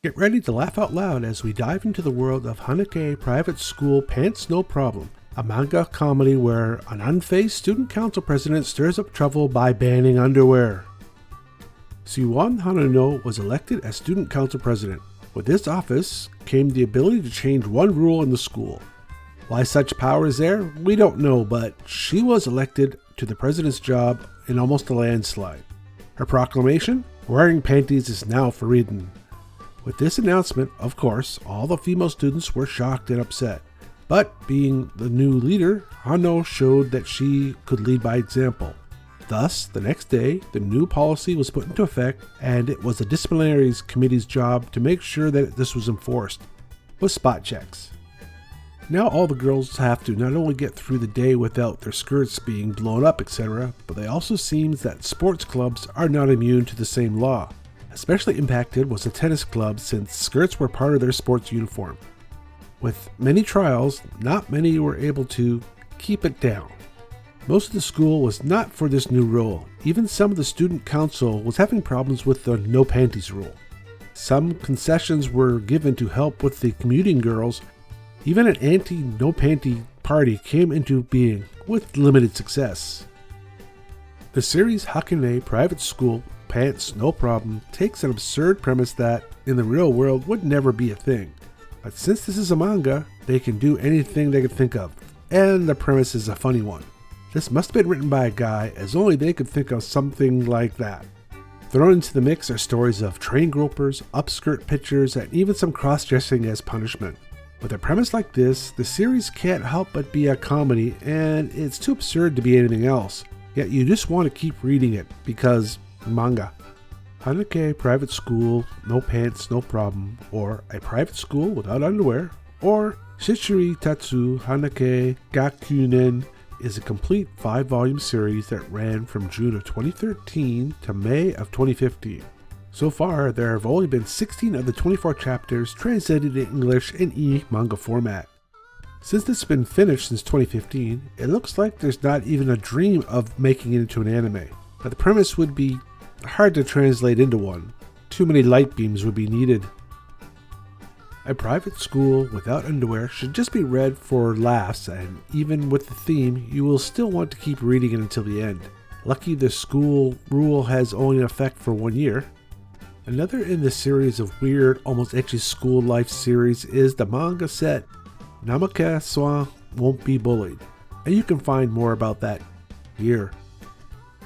Get ready to laugh out loud as we dive into the world of Hakanai Private School Pants No Problem, a manga comedy where an unfazed student council president stirs up trouble by banning underwear. Suwon Hanano was elected as student council president. With this office came the ability to change one rule in the school. Why such power is there, we don't know, but she was elected to the president's job in almost a landslide. Her proclamation? Wearing panties is now forbidden. With this announcement, of course, all the female students were shocked and upset. But being the new leader, Hano showed that she could lead by example. Thus, the next day, the new policy was put into effect, and it was the disciplinary committee's job to make sure that this was enforced, with spot checks. Now all the girls have to not only get through the day without their skirts being blown up, etc., but it also seems that sports clubs are not immune to the same law. Especially impacted was the tennis club since skirts were part of their sports uniform. With many trials, not many were able to keep it down. Most of the school was not for this new rule. Even some of the student council was having problems with the no panties rule. Some concessions were given to help with the commuting girls. Even an anti-no panty party came into being with limited success. The series Hakanai Private School Pants No Problem takes an absurd premise that, in the real world, would never be a thing. But since this is a manga, they can do anything they can think of, and the premise is a funny one. This must have been written by a guy, as only they could think of something like that. Thrown into the mix are stories of train gropers, upskirt pitchers, and even some cross-dressing as punishment. With a premise like this, the series can't help but be a comedy, and it's too absurd to be anything else. Yet you just want to keep reading it, because manga. Hakanai Private School, No Pants, No Problem, or A Private School Without Underwear, or Shiritsu Hakanai Gakuen is a complete 5-volume series that ran from June of 2013 to May of 2015. So far, there have only been 16 of the 24 chapters translated in English in e-manga format. Since this has been finished since 2015, it looks like there's not even a dream of making it into an anime, but the premise would be hard to translate into one. Too many light beams would be needed. A Private School Without Underwear should just be read for laughs, and even with the theme, you will still want to keep reading it until the end. Lucky the school rule has only an effect for 1 year. Another in the series of weird, almost ecchi school life series is the manga set Namaka-swa Won't Be Bullied, and you can find more about that here.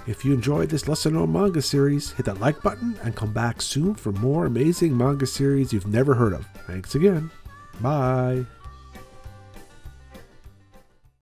If you enjoyed this lesser-known manga series, hit that like button and come back soon for more amazing manga series you've never heard of. Thanks again. Bye.